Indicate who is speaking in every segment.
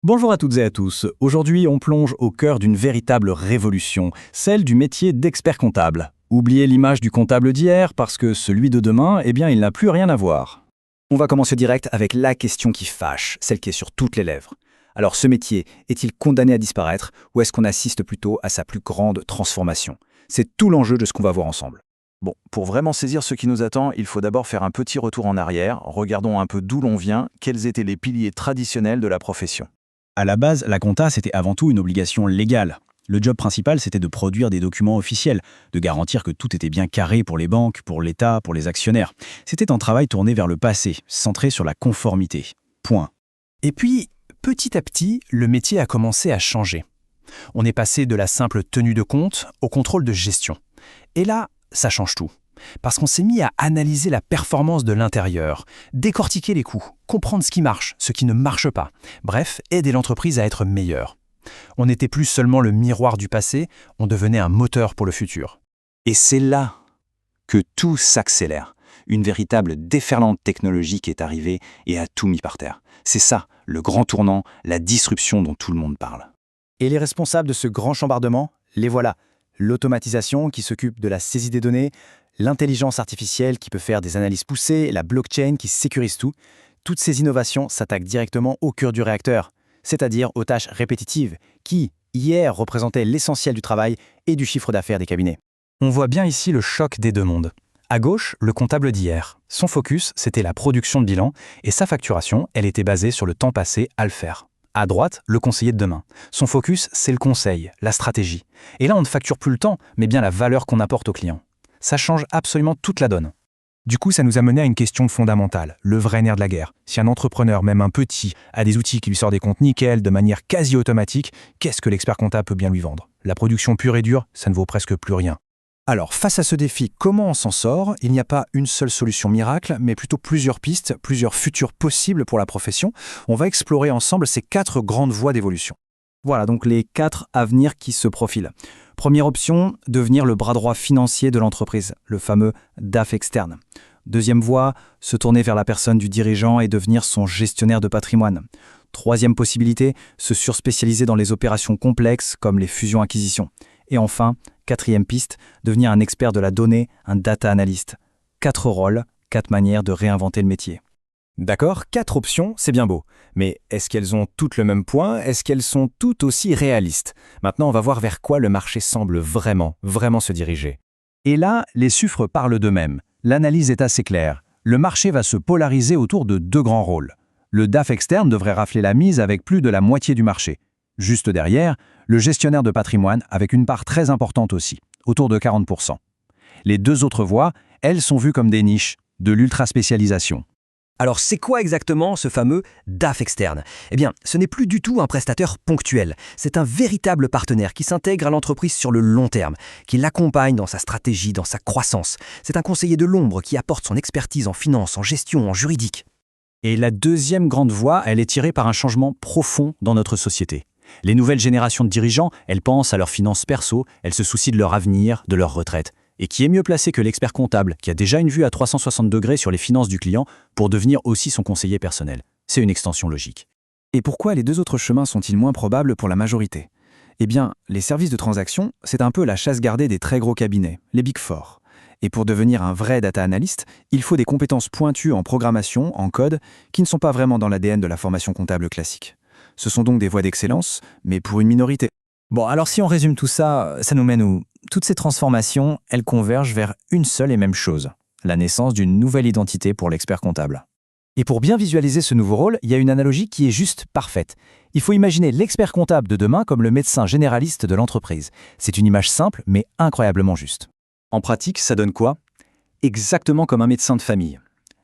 Speaker 1: Bonjour à toutes et à tous. Aujourd'hui, on plonge au cœur d'une véritable révolution, celle du métier d'expert comptable. Oubliez l'image du comptable d'hier parce que celui de demain, il n'a plus rien à voir.
Speaker 2: On va commencer direct avec la question qui fâche, celle qui est sur toutes les lèvres. Alors ce métier, est-il condamné à disparaître ou est-ce qu'on assiste plutôt à sa plus grande transformation? C'est tout l'enjeu de ce qu'on va voir ensemble.
Speaker 3: Bon, pour vraiment saisir ce qui nous attend, il faut d'abord faire un petit retour en arrière. Regardons un peu d'où l'on vient, quels étaient les piliers traditionnels de la profession.
Speaker 1: À la base, la compta, c'était avant tout une obligation légale. Le job principal, c'était de produire des documents officiels, de garantir que tout était bien carré pour les banques, pour l'État, pour les actionnaires. C'était un travail tourné vers le passé, centré sur la conformité. Point.
Speaker 4: Et puis, petit à petit, le métier a commencé à changer. On est passé de la simple tenue de compte au contrôle de gestion. Et là, ça change tout. Parce qu'on s'est mis à analyser la performance de l'intérieur, décortiquer les coûts, comprendre ce qui marche, ce qui ne marche pas. Bref, aider l'entreprise à être meilleure. On n'était plus seulement le miroir du passé, on devenait un moteur pour le futur.
Speaker 2: Et c'est là que tout s'accélère. Une véritable déferlante technologique est arrivée et a tout mis par terre. C'est ça, le grand tournant, la disruption dont tout le monde parle. Et les responsables de ce grand chambardement, les voilà. L'automatisation qui s'occupe de la saisie des données, l'intelligence artificielle qui peut faire des analyses poussées, la blockchain qui sécurise tout. Toutes ces innovations s'attaquent directement au cœur du réacteur, c'est-à-dire aux tâches répétitives qui, hier, représentaient l'essentiel du travail et du chiffre d'affaires des cabinets.
Speaker 4: On voit bien ici le choc des deux mondes. À gauche, le comptable d'hier. Son focus, c'était la production de bilan et sa facturation, elle était basée sur le temps passé à le faire. À droite, le conseiller de demain. Son focus, c'est le conseil, la stratégie. Et là, on ne facture plus le temps, mais bien la valeur qu'on apporte au client. Ça change absolument toute la donne. Du coup, ça nous a mené à une question fondamentale, le vrai nerf de la guerre. Si un entrepreneur, même un petit, a des outils qui lui sortent des comptes nickel, de manière quasi automatique, qu'est-ce que l'expert comptable peut bien lui vendre? La production pure et dure, ça ne vaut presque plus rien.
Speaker 2: Alors, face à ce défi, comment on s'en sort? Il n'y a pas une seule solution miracle, mais plutôt plusieurs pistes, plusieurs futurs possibles pour la profession. On va explorer ensemble ces 4 grandes voies d'évolution. Voilà donc les 4 avenirs qui se profilent. Première option, devenir le bras droit financier de l'entreprise, le fameux DAF externe. Deuxième voie, se tourner vers la personne du dirigeant et devenir son gestionnaire de patrimoine. Troisième possibilité, se surspécialiser dans les opérations complexes comme les fusions-acquisitions. Et enfin, quatrième piste, devenir un expert de la donnée, un data analyst. 4 rôles, 4 manières de réinventer le métier.
Speaker 5: D'accord, 4 options, c'est bien beau. Mais est-ce qu'elles ont toutes le même point? Est-ce qu'elles sont toutes aussi réalistes? Maintenant, on va voir vers quoi le marché semble vraiment se diriger.
Speaker 1: Et là, les chiffres parlent d'eux-mêmes. L'analyse est assez claire. Le marché va se polariser autour de 2 grands rôles. Le DAF externe devrait rafler la mise avec plus de la moitié du marché. Juste derrière, le gestionnaire de patrimoine avec une part très importante aussi, autour de 40%. Les 2 autres voies, elles sont vues comme des niches, de l'ultra-spécialisation.
Speaker 6: Alors c'est quoi exactement ce fameux DAF externe? Eh bien, ce n'est plus du tout un prestataire ponctuel. C'est un véritable partenaire qui s'intègre à l'entreprise sur le long terme, qui l'accompagne dans sa stratégie, dans sa croissance. C'est un conseiller de l'ombre qui apporte son expertise en finance, en gestion, en juridique.
Speaker 1: Et la deuxième grande voie, elle est tirée par un changement profond dans notre société. Les nouvelles générations de dirigeants, elles pensent à leurs finances perso, elles se soucient de leur avenir, de leur retraite. Et qui est mieux placé que l'expert comptable, qui a déjà une vue à 360 degrés sur les finances du client, pour devenir aussi son conseiller personnel? C'est une extension logique.
Speaker 2: Et pourquoi les 2 autres chemins sont-ils moins probables pour la majorité? Eh bien, les services de transaction, c'est un peu la chasse gardée des très gros cabinets, les Big Four. Et pour devenir un vrai data analyst, il faut des compétences pointues en programmation, en code, qui ne sont pas vraiment dans l'ADN de la formation comptable classique. Ce sont donc des voies d'excellence, mais pour une minorité.
Speaker 5: Bon, alors si on résume tout ça, ça nous mène où? Toutes ces transformations, elles convergent vers une seule et même chose, la naissance d'une nouvelle identité pour l'expert comptable. Et pour bien visualiser ce nouveau rôle, il y a une analogie qui est juste parfaite. Il faut imaginer l'expert comptable de demain comme le médecin généraliste de l'entreprise. C'est une image simple, mais incroyablement juste.
Speaker 2: En pratique, ça donne quoi? Exactement comme un médecin de famille.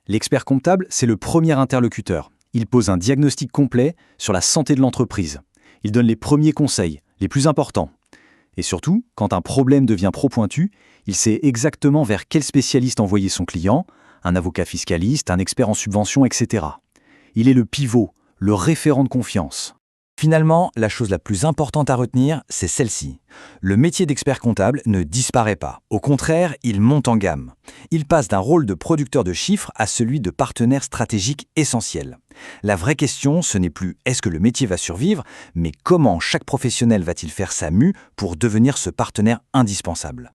Speaker 2: L'expert comptable, c'est le premier interlocuteur. Il pose un diagnostic complet sur la santé de l'entreprise. Il donne les premiers conseils, les plus importants. Et surtout, quand un problème devient trop pointu, il sait exactement vers quel spécialiste envoyer son client, un avocat fiscaliste, un expert en subvention, etc. Il est le pivot, le référent de confiance. Finalement, la chose la plus importante à retenir, c'est celle-ci. Le métier d'expert comptable ne disparaît pas. Au contraire, il monte en gamme. Il passe d'un rôle de producteur de chiffres à celui de partenaire stratégique essentiel. La vraie question, ce n'est plus est-ce que le métier va survivre, mais comment chaque professionnel va-t-il faire sa mue pour devenir ce partenaire indispensable.